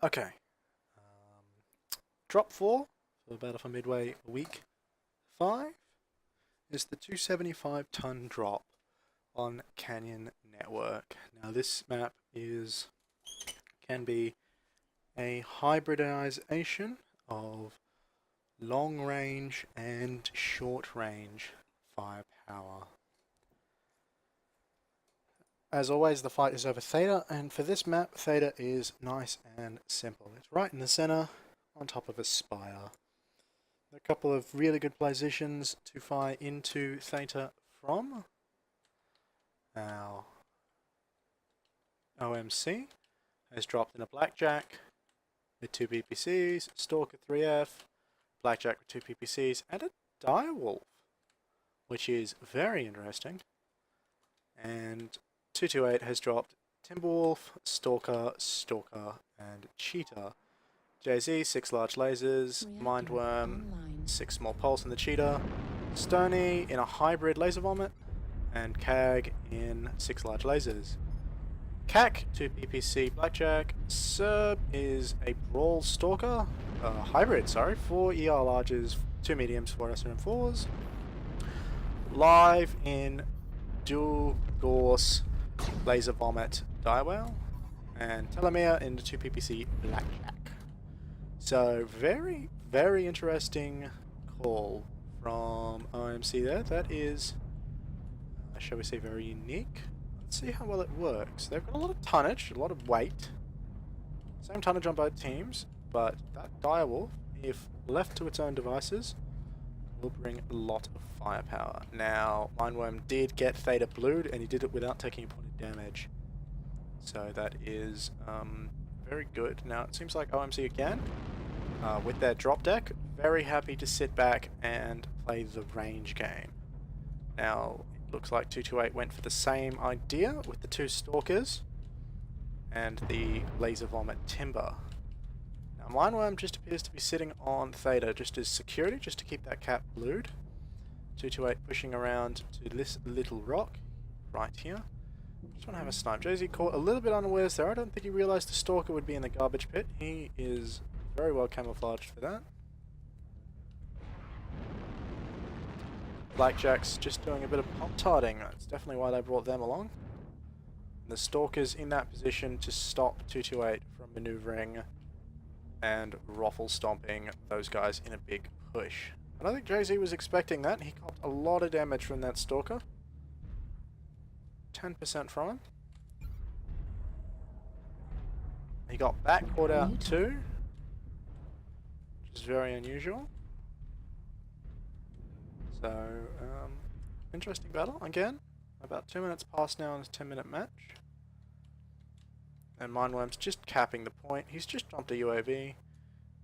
Okay. Drop 4 for Battle for Midway week 5 is the 275-ton drop on Canyon Network. Now this map can be a hybridization of long range and short range firepower. As always, the fight is over Theta, and for this map, Theta is nice and simple. It's right in the center, on top of a spire. A couple of really good positions to fire into Theta from. Now, OMC has dropped in a Blackjack with 2 PPCs, Stalker 3F, Blackjack with 2 PPCs, and a Direwolf, which is very interesting. And 228 has dropped Timberwolf, Stalker, and Cheetah. Jay-Z, 6 large lasers, Mindworm, 6 small pulse in the Cheetah, Stony in a hybrid laser vomit, and Cag in 6 large lasers. CAC, 2 PPC Blackjack, Serb is a Brawl Stalker, hybrid, sorry, 4 ER larges, 2 mediums, 4 SRM4s. Live in Dual Gorse Laser Vomit Direwell, and Telomere in the 2 PPC Blackjack. So very, very interesting call from OMC there. That is, shall we say, very unique. Let's see how well it works. They've got a lot of tonnage, a lot of weight. Same tonnage on both teams, but that Direwolf, if left to its own devices, will bring a lot of firepower. Now, Mindworm did get Theta blued, and he did it without taking a point of damage. So that is very good. Now, it seems like OMC again, with their drop deck, very happy to sit back and play the range game. Now, it looks like 228 went for the same idea with the 2 Stalkers and the Laser Vomit Timber. Now, Mindworm just appears to be sitting on Theta just as security, just to keep that cap blued. 228 pushing around to this little rock right here. Just want to have a snipe. Jay-Z caught a little bit unawares there. I don't think he realized the Stalker would be in the garbage pit. He is very well camouflaged for that. Blackjack's just doing a bit of pop-tarting. That's definitely why they brought them along. The Stalker's in that position to stop 228 from maneuvering and ruffle stomping those guys in a big push. I don't think Jay-Z was expecting that. He copped a lot of damage from that Stalker. 10% from him. He got back caught out too, which is very unusual. So, interesting battle again. About 2 minutes past now in this 10-minute match. And Mindworm's just capping the point. He's just jumped a UAV.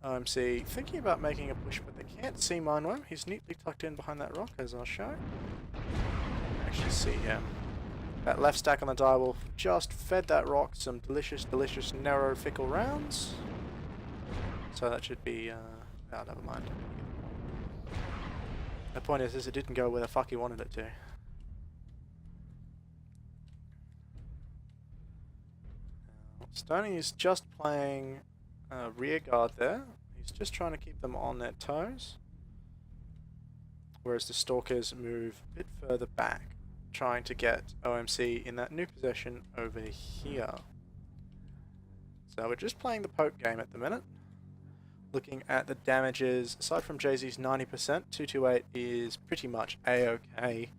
OMC thinking about making a push, but they can't see Mindworm. He's neatly tucked in behind that rock, as I'll show. Actually see him. That left stack on the Direwolf just fed that rock some delicious, delicious narrow fickle rounds. So that should be, oh, never mind. The point is it didn't go where the fuck he wanted it to. Stoney is just playing rear guard there. He's just trying to keep them on their toes. Whereas the Stalkers move a bit further back, trying to get OMC in that new possession over here. So we're just playing the poke game at the minute. Looking at the damages, aside from Jay-Z's 90%, 228 is pretty much A-OK.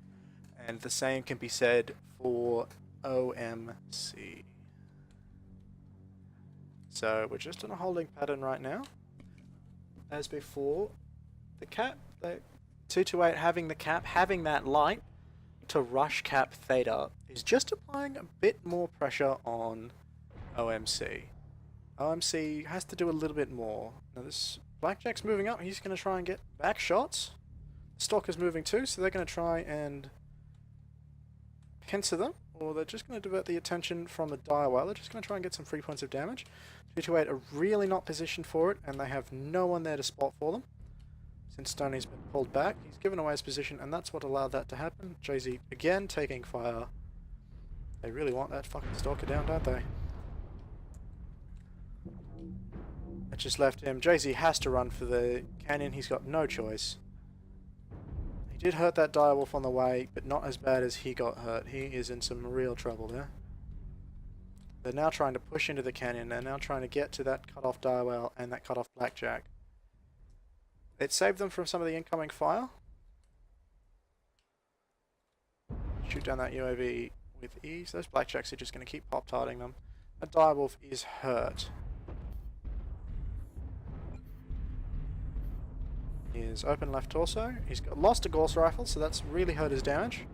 And the same can be said for OMC. So we're just in a holding pattern right now. As before, the cap, 228 having the cap, having that light to rush cap Theta is just applying a bit more pressure on OMC. OMC has to do a little bit more. Now this Blackjack's moving up, he's going to try and get back shots. Stalker's moving too, so they're going to try and pincer them, or they're just going to divert the attention from the Direwell. They're just going to try and get some free points of damage. 228 are really not positioned for it, and they have no one there to spot for them. Since Stoney's been pulled back, he's given away his position, and that's what allowed that to happen. Jay-Z again taking fire. They really want that fucking Stalker down, don't they? It just left him. Jay-Z has to run for the canyon. He's got no choice. He did hurt that direwolf on the way, but not as bad as he got hurt. He is in some real trouble there. They're now trying to push into the canyon. They're now trying to get to that cut-off direwell and that cut-off blackjack. It saved them from some of the incoming fire. Shoot down that UAV with ease. Those blackjacks are just going to keep pop-tarting them. That direwolf is hurt. He is open left torso. He's lost a Gauss rifle, so that's really hurt his damage.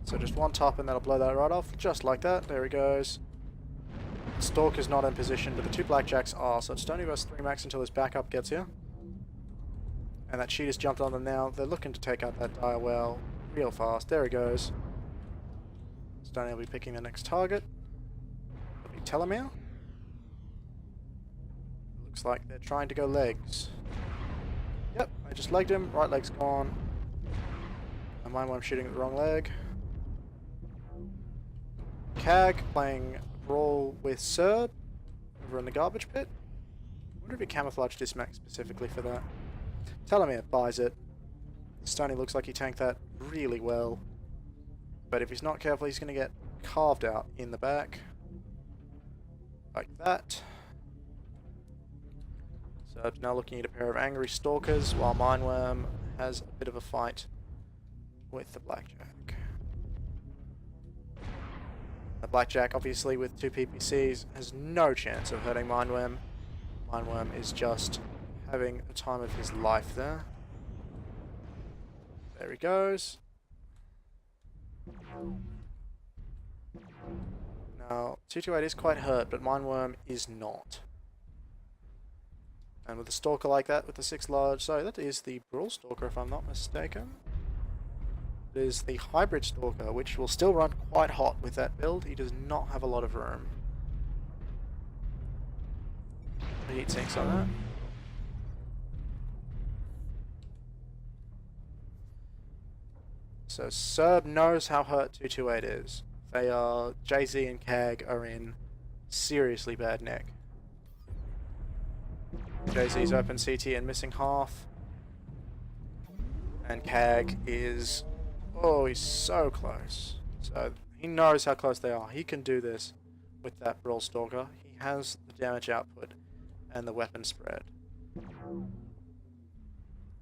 So just one top and that'll blow that right off, just like that. There he goes. Stalker's not in position, but the two blackjacks are, so it's Stoney vs 3 max until his backup gets here. And that cheat has jumped on them now. They're looking to take out that direwell real fast. There he goes. Stoney will be picking the next target. It'll be Telomere. Looks like they're trying to go legs. Yep, I just legged him. Right leg's gone. I mind when I'm shooting at the wrong leg. Cag playing Brawl with Serb over in the garbage pit. I wonder if he camouflaged this mech specifically for that. Telomere buys it. Stoney looks like he tanked that really well. But if he's not careful, he's going to get carved out in the back. Like that. Serb's now looking at a pair of angry stalkers, while Mindworm has a bit of a fight with the blackjack. The blackjack, obviously, with 2 PPCs, has no chance of hurting Mindworm. Mindworm is just having the time of his life there. There he goes. Now, 228 is quite hurt, but Mindworm is not. And with a stalker like that, with the 6 large, sorry, that is the Brawl Stalker if I'm not mistaken. It is the Hybrid Stalker, which will still run quite hot with that build. He does not have a lot of room. Heat sinks on that. So Serb knows how hurt 228 is. They are, Jay-Z and Cag are in seriously bad nick. Jay-Z's open CT and missing half. And Cag is, oh, he's so close. So he knows how close they are. He can do this with that Brawl Stalker. He has the damage output and the weapon spread.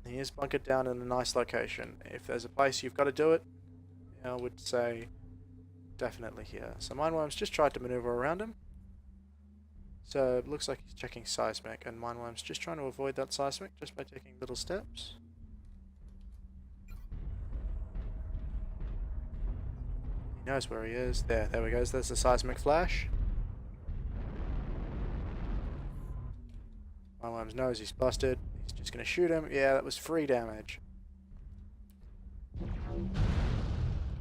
He is bunkered down in a nice location. If there's a place you've got to do it, I would say definitely here. So Mindworm's just tried to maneuver around him. So it looks like he's checking seismic, and Mindworm's just trying to avoid that seismic just by taking little steps. He knows where he is. There we go. There's the seismic flash. Mindworm's knows he's busted. He's just going to shoot him. Yeah, that was free damage.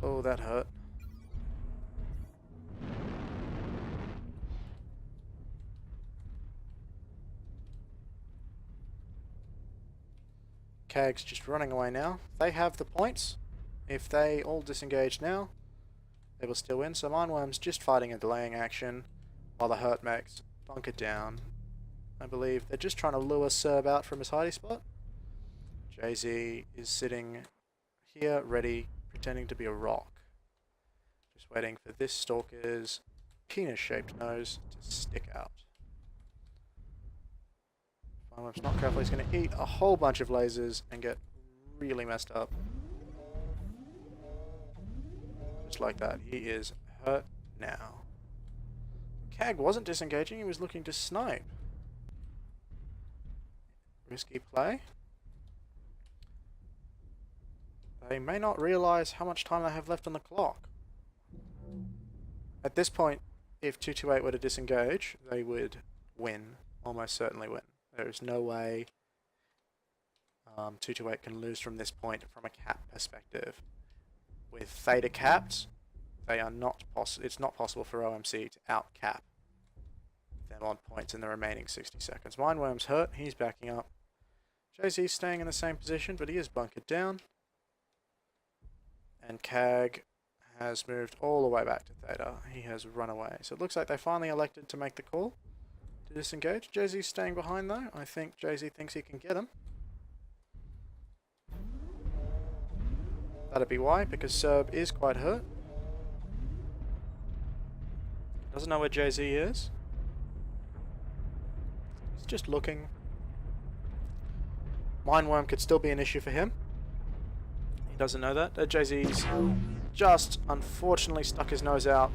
Oh, that hurt. Cag's just running away now. They have the points. If they all disengage now, they will still win. So Mindworm's just fighting a delaying action while the hurt mechs bunker down. I believe they're just trying to lure Serb out from his hiding spot. Jay-Z is sitting here, ready, pretending to be a rock. Just waiting for this stalker's penis-shaped nose to stick out. If I'm not careful, he's going to eat a whole bunch of lasers and get really messed up. Just like that. He is hurt now. Cag wasn't disengaging, he was looking to snipe. Risky play. They may not realize how much time they have left on the clock. At this point, if 228 were to disengage, they would win. Almost certainly win. There is no way 228 can lose from this point from a cap perspective. With Theta capped, they are not it's not possible for OMC to out-cap them on points in the remaining 60 seconds. Mindworm's hurt, he's backing up. Jay-Z's staying in the same position, but he is bunkered down. And Cag has moved all the way back to Theta. He has run away. So it looks like they finally elected to make the call. to disengage. Jay-Z's staying behind though. I think Jay-Z thinks he can get him. That'd be why, because Serb is quite hurt. Doesn't know where Jay-Z is. He's just looking. Mindworm could still be an issue for him. He doesn't know that. Jay-Z's just unfortunately stuck his nose out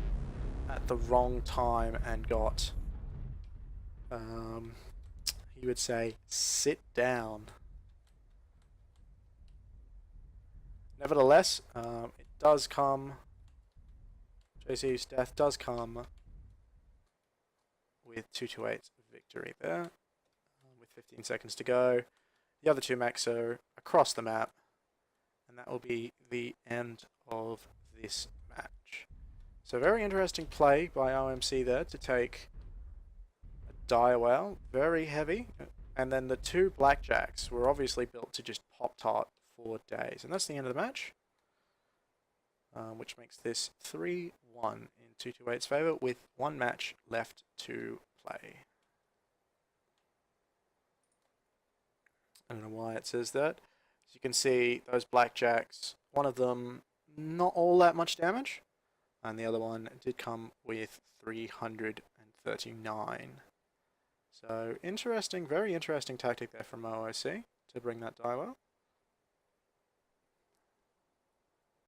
at the wrong time and got, he would say, sit down. Nevertheless, it does come, Jay-Z's death does come with 228's victory there, with 15 seconds to go. The other two mechs are across the map, and that will be the end of this match. So very interesting play by OMC there to take a dire whale, very heavy, and then the two blackjacks were obviously built to just pop tart for days. And that's the end of the match, which makes this 3-1 in 228's favour with one match left to play. I don't know why it says that. As you can see, those blackjacks, one of them not all that much damage, and the other one did come with 339. So interesting, very interesting tactic there from OOC to bring that die well.